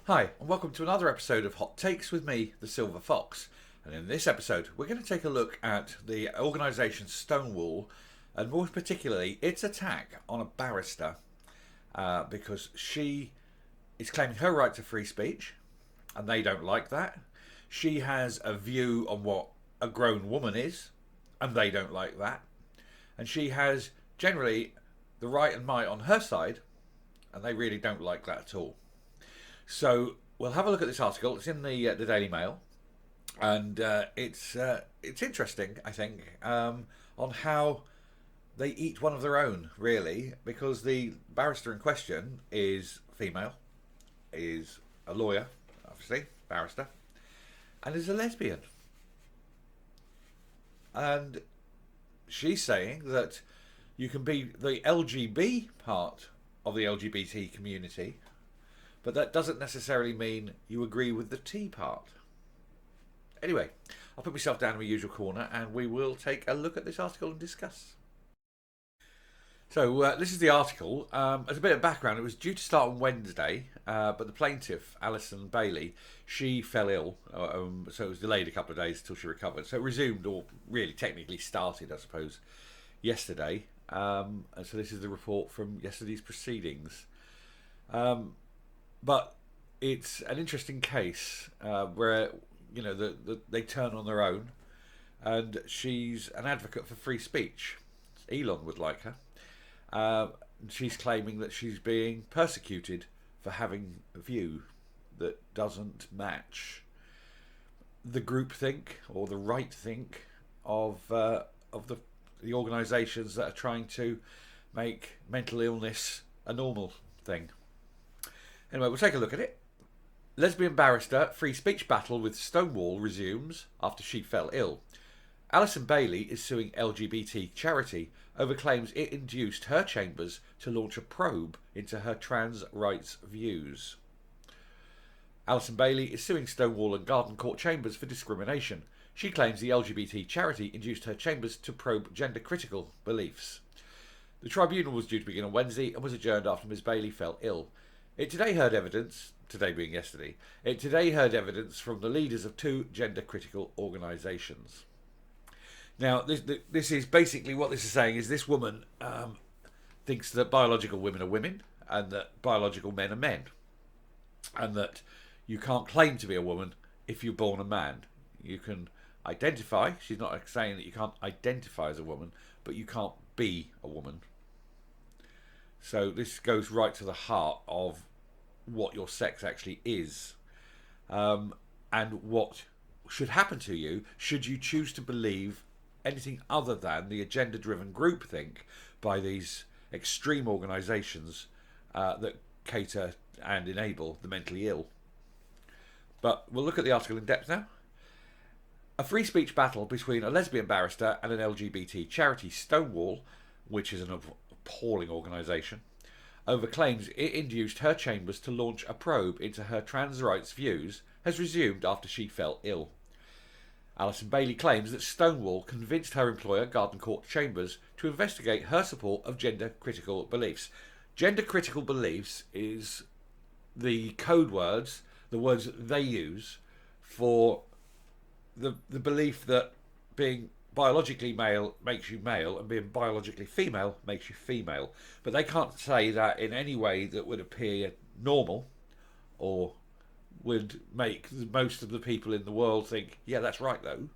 Hi, and welcome to another episode of Hot Takes with me, the Silver Fox. And in this episode, we're going to take a look at the organisation Stonewall, and more particularly, its attack on a barrister, because she is claiming her right to free speech, and they don't like that. She has a view on what a grown woman is, and they don't like that. And she has generally the right and might on her side, and they really don't like that at all. So we'll have a look at this article. It's in the Daily Mail, and it's interesting, I think, on how they eat one of their own, really, because the barrister in question is female, is a lawyer, obviously, barrister, and is a lesbian. And she's saying that you can be the LGB part of the LGBT community, but that doesn't necessarily mean you agree with the T part. Anyway, I'll put myself down in my usual corner and we will take a look at this article and discuss. So this is the article. As a bit of background, it was due to start on Wednesday, but the plaintiff, Alison Bailey, she fell ill, so it was delayed a couple of days until she recovered. So it resumed, or really technically started, I suppose, yesterday. And so this is the report from yesterday's proceedings. But it's an interesting case where, you know, they turn on their own, and she's an advocate for free speech. Elon would like her. She's claiming that she's being persecuted for having a view that doesn't match the groupthink or the right think of the organisations that are trying to make mental illness a normal thing. Anyway, we'll take a look at it. Lesbian barrister free speech battle with Stonewall resumes after she fell ill. Alison Bailey is suing LGBT charity over claims it induced her chambers to launch a probe into her trans rights views. Alison Bailey is suing Stonewall and Garden Court chambers for discrimination. She claims the LGBT charity induced her chambers to probe gender-critical beliefs. The tribunal was due to begin on Wednesday and was adjourned after Ms. Bailey fell ill. It today heard evidence from the leaders of two gender-critical organisations. Now, this is basically what this is saying is this woman thinks that biological women are women and that biological men are men, and that you can't claim to be a woman if you're born a man. You can identify. She's not saying that you can't identify as a woman, but you can't be a woman. So this goes right to the heart of what your sex actually is, and what should happen to you should you choose to believe anything other than the agenda-driven groupthink by these extreme organisations that cater and enable the mentally ill. But we'll look at the article in depth now. A free speech battle between a lesbian barrister and an LGBT charity, Stonewall, which is an appalling organisation, over claims it induced her chambers to launch a probe into her trans rights views, has resumed after she fell ill. Alison Bailey claims that Stonewall convinced her employer, Garden Court Chambers, to investigate her support of gender-critical beliefs. Gender-critical beliefs is the code words, the words they use for the belief that being biologically male makes you male and being biologically female makes you female. But they can't say that in any way that would appear normal or would make most of the people in the world think, yeah, that's right though.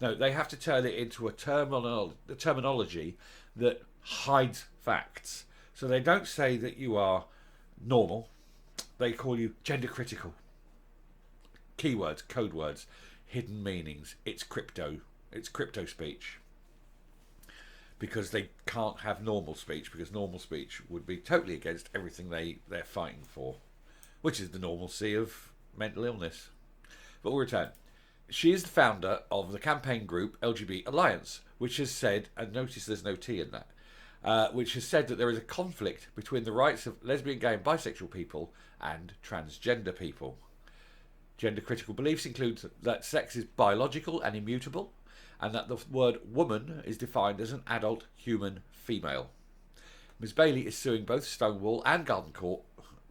No, they have to turn it into a terminology that hides facts. So they don't say that you are normal. They call you gender critical. Keywords, code words, hidden meanings. It's crypto speech. Because they can't have normal speech, because normal speech would be totally against everything they're fighting for, which is the normalcy of mental illness. But we'll return. She is the founder of the campaign group LGBT Alliance, which has said, and notice there's no T in that, which has said that there is a conflict between the rights of lesbian, gay and bisexual people and transgender people. Gender critical beliefs include that sex is biological and immutable, and that the word woman is defined as an adult human female. Ms. Bailey is suing both Stonewall and Garden Court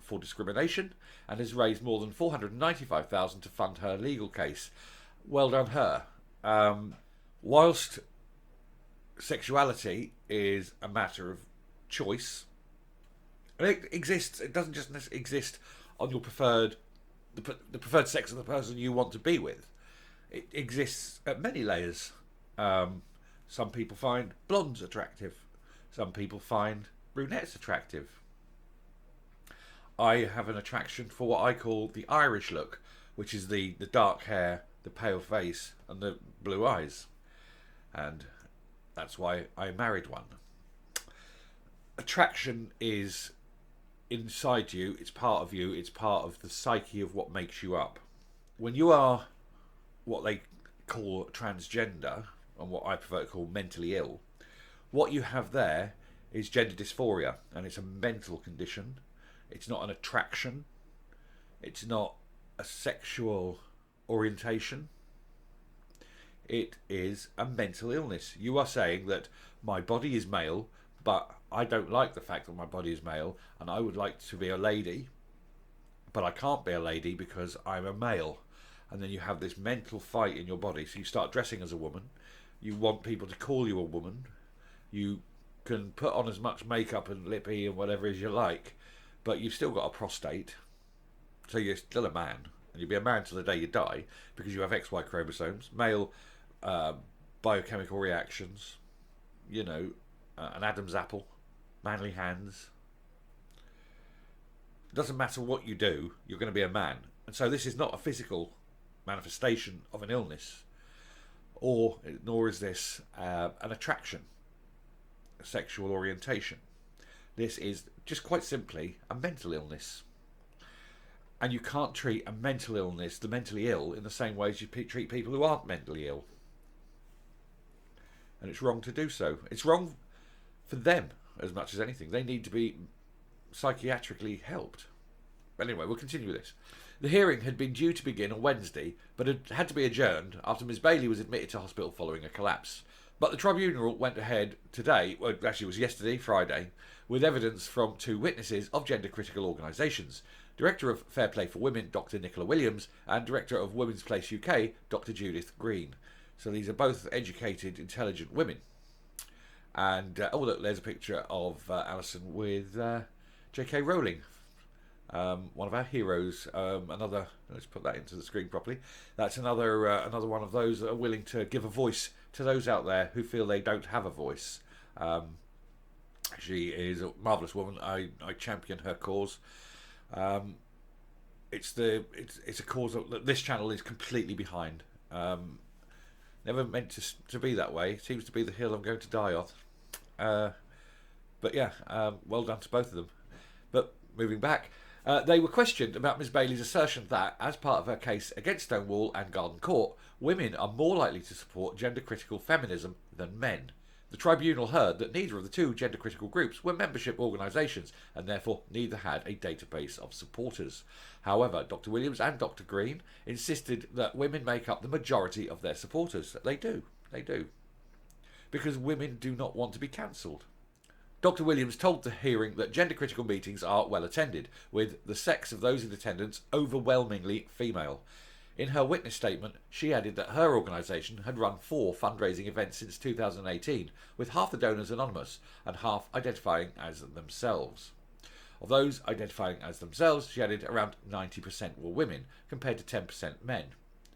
for Discrimination and has raised more than $495,000 to fund her legal case. Well done her. Whilst sexuality is a matter of choice, and it exists, it doesn't just exist on your preferred sex of the person you want to be with. It exists at many layers. Some people find blondes attractive. Some people find brunettes attractive. I have an attraction for what I call the Irish look, which is the dark hair, the pale face, and the blue eyes. And that's why I married one. Attraction is inside you, it's part of you, it's part of the psyche of what makes you up. When you are what they call transgender, and what I prefer to call mentally ill, what you have there is gender dysphoria, and it's a mental condition. It's not an attraction. It's not a sexual orientation. It is a mental illness. You are saying that my body is male, but I don't like the fact that my body is male, and I would like to be a lady, but I can't be a lady because I'm a male. And then you have this mental fight in your body. So you start dressing as a woman. You want people to call you a woman. You can put on as much makeup and lippy and whatever as you like, but you've still got a prostate, so you're still a man, and you'll be a man till the day you die because you have XY chromosomes, male biochemical reactions, an Adam's apple, manly hands. It doesn't matter what you do, you're going to be a man. And so this is not a physical manifestation of an illness, nor is this an attraction, a sexual orientation. This is just quite simply a mental illness. And you can't treat a mental illness, the mentally ill, in the same way as you treat people who aren't mentally ill. And it's wrong to do so. It's wrong for them as much as anything. They need to be psychiatrically helped. But anyway, we'll continue with this. The hearing had been due to begin on Wednesday, but had to be adjourned after Ms. Bailey was admitted to hospital following a collapse. But the tribunal went ahead today, well, actually it was yesterday, Friday, with evidence from 2 witnesses of gender critical organisations. Director of Fair Play for Women, Dr. Nicola Williams, and Director of Women's Place UK, Dr. Judith Green. So these are both educated, intelligent women. And, look, there's a picture of Alison with J.K. Rowling, one of our heroes. Let's put that into the screen properly. That's another one of those that are willing to give a voice to those out there who feel they don't have a voice. She is a marvellous woman. I champion her cause. It's a cause that this channel is completely behind. Never meant to be that way. It seems to be the hill I'm going to die on. But yeah, well done to both of them. But moving back, they were questioned about Ms. Bailey's assertion that, as part of her case against Stonewall and Garden Court, women are more likely to support gender-critical feminism than men. The tribunal heard that neither of the 2 gender-critical groups were membership organisations, and therefore neither had a database of supporters. However, Dr. Williams and Dr. Green insisted that women make up the majority of their supporters. They do. Because women do not want to be cancelled. Dr. Williams told the hearing that gender-critical meetings are well attended, with the sex of those in attendance overwhelmingly female. In her witness statement, she added that her organisation had run 4 fundraising events since 2018, with half the donors anonymous and half identifying as themselves. Of those identifying as themselves, she added around 90% were women, compared to 10% men.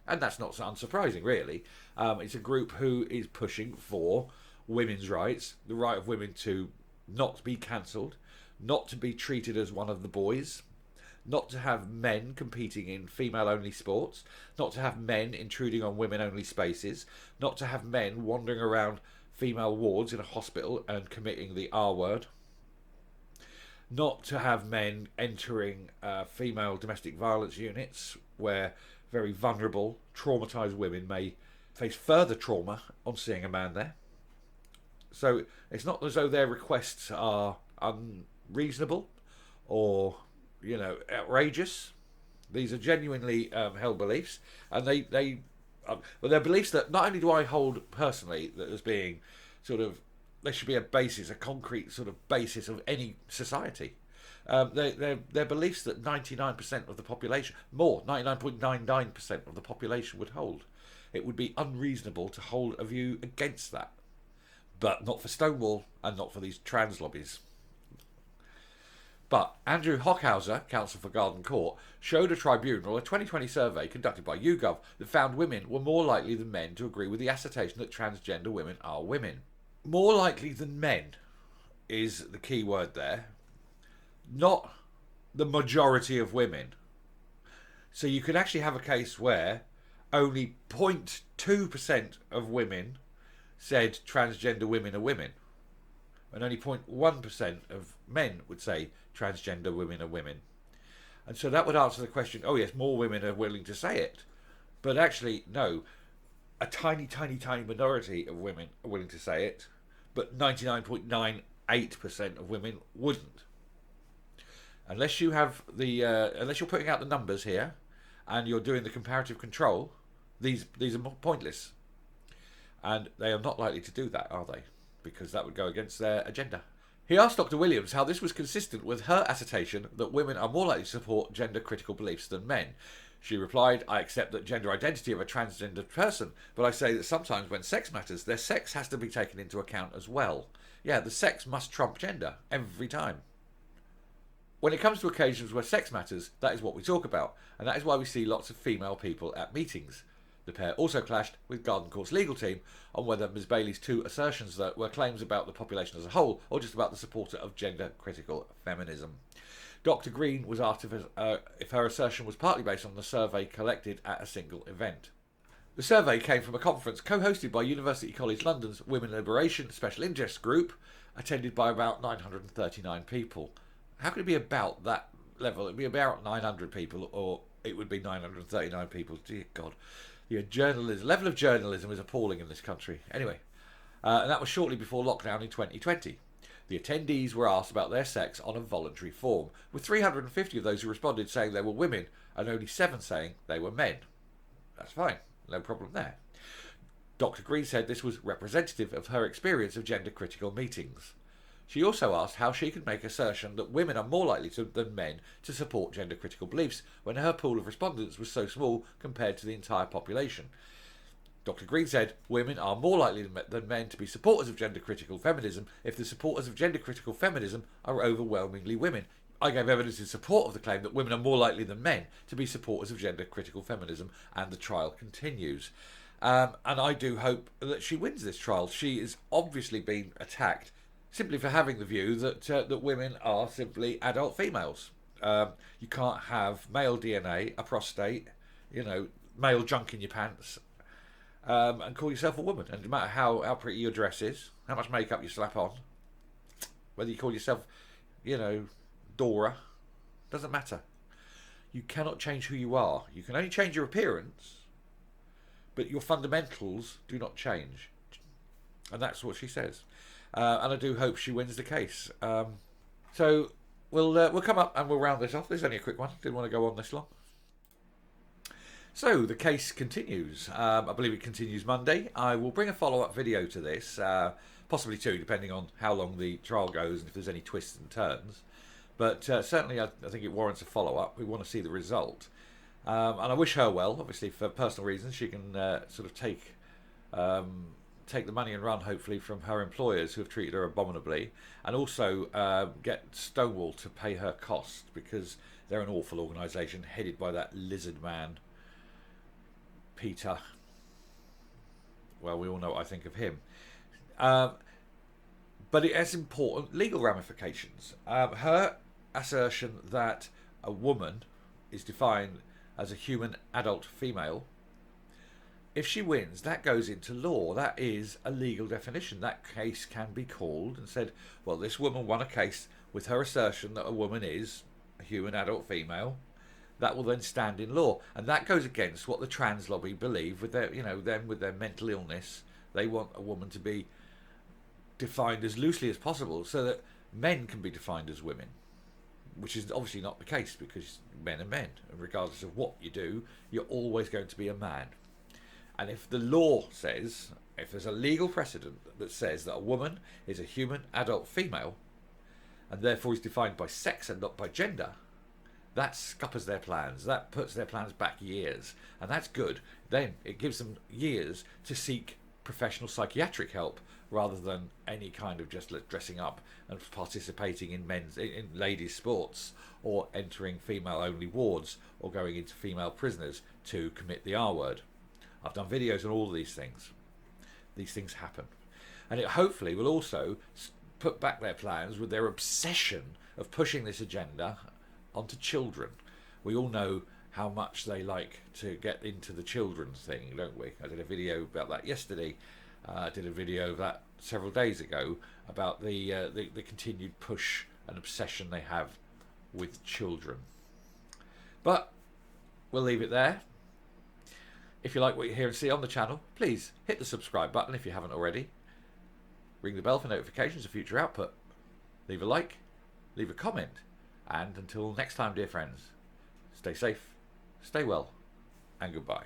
And that's not so unsurprising, really. It's a group who is pushing for women's rights, the right of women to not be cancelled, not to be treated as one of the boys, not to have men competing in female-only sports, not to have men intruding on women-only spaces, not to have men wandering around female wards in a hospital and committing the R word, not to have men entering female domestic violence units where very vulnerable, traumatised women may face further trauma on seeing a man there. So it's not as though their requests are unreasonable or outrageous. These are genuinely held beliefs, and they're beliefs that not only do I hold personally that as being sort of, there should be a basis, a concrete sort of basis of any society, Their beliefs that 99% of the population, more, 99.99% of the population would hold. It would be unreasonable to hold a view against that. But not for Stonewall and not for these trans lobbies. But Andrew Hockhauser, counsel for Garden Court, showed a tribunal a 2020 survey conducted by YouGov that found women were more likely than men to agree with the assertion that transgender women are women. More likely than men is the key word there. Not the majority of women. So you could actually have a case where only 0.2% of women said transgender women are women, and only 0.1% of men would say transgender women are women. And so that would answer the question, oh yes, more women are willing to say it. But actually, no, a tiny, tiny, tiny minority of women are willing to say it, but 99.98% of women wouldn't. Unless you have unless you're putting out the numbers here, and you're doing the comparative control, these are pointless. And they are not likely to do that, are they? Because that would go against their agenda. He asked Dr. Williams how this was consistent with her assertion that women are more likely to support gender-critical beliefs than men. She replied, I accept that gender identity of a transgender person, but I say that sometimes when sex matters, their sex has to be taken into account as well. Yeah, the sex must trump gender, every time. When it comes to occasions where sex matters, that is what we talk about, and that is why we see lots of female people at meetings. The pair also clashed with Garden Court's legal team on whether Ms. Bailey's two assertions that were claims about the population as a whole or just about the supporter of gender-critical feminism. Dr. Green was asked if her assertion was partly based on the survey collected at a single event. The survey came from a conference co-hosted by University College London's Women Liberation Special Interest Group, attended by about 939 people. How could it be about that level? It would be about 900 people, or it would be 939 people. Dear God. The level of journalism is appalling in this country. Anyway, and that was shortly before lockdown in 2020. The attendees were asked about their sex on a voluntary form, with 350 of those who responded saying they were women and only 7 saying they were men. That's fine, no problem there. Dr. Green said this was representative of her experience of gender-critical meetings. She also asked how she could make assertion that women are more likely than men to support gender-critical beliefs when her pool of respondents was so small compared to the entire population. Dr. Green said women are more likely than men to be supporters of gender-critical feminism if the supporters of gender-critical feminism are overwhelmingly women. I gave evidence in support of the claim that women are more likely than men to be supporters of gender-critical feminism, and the trial continues. And I do hope that she wins this trial. She is obviously being attacked simply for having the view that women are simply adult females. You can't have male DNA, a prostate, male junk in your pants, and call yourself a woman. And no matter how pretty your dress is, how much makeup you slap on, whether you call yourself, Dora, doesn't matter. You cannot change who you are. You can only change your appearance, but your fundamentals do not change. And that's what she says. And I do hope she wins the case. So we'll come up and we'll round this off. This is only a quick one. Didn't want to go on this long. So the case continues. I believe it continues Monday. I will bring a follow-up video to this, possibly 2, depending on how long the trial goes and if there's any twists and turns. But certainly I think it warrants a follow-up. We want to see the result. And I wish her well. Obviously, for personal reasons, she can sort of take the money and run, hopefully, from her employers who have treated her abominably, and also get Stonewall to pay her costs, because they're an awful organisation headed by that lizard man, Peter. Well, we all know what I think of him. But it has important legal ramifications. Her assertion that a woman is defined as a human adult female, if she wins, that goes into law. That is a legal definition. That case can be called and said, well, this woman won a case with her assertion that a woman is a human adult female. That will then stand in law. And that goes against what the trans lobby believe with their, them with their mental illness. They want a woman to be defined as loosely as possible so that men can be defined as women, which is obviously not the case, because men are men. And regardless of what you do, you're always going to be a man. And if the law says, if there's a legal precedent that says that a woman is a human adult female, and therefore is defined by sex and not by gender, that scuppers their plans. That puts their plans back years, and that's good. Then it gives them years to seek professional psychiatric help rather than any kind of just dressing up and participating in ladies' sports, or entering female-only wards, or going into female prisoners to commit the R word. I've done videos on all of these things. These things happen, and it hopefully will also put back their plans with their obsession of pushing this agenda onto children. We all know how much they like to get into the children's thing, don't we? I did a video about that yesterday. I did a video of that several days ago about the continued push and obsession they have with children. But we'll leave it there. If you like what you hear and see on the channel, please hit the subscribe button if you haven't already. Ring the bell for notifications of future output. Leave a like, leave a comment, and until next time, dear friends, stay safe, stay well, and goodbye.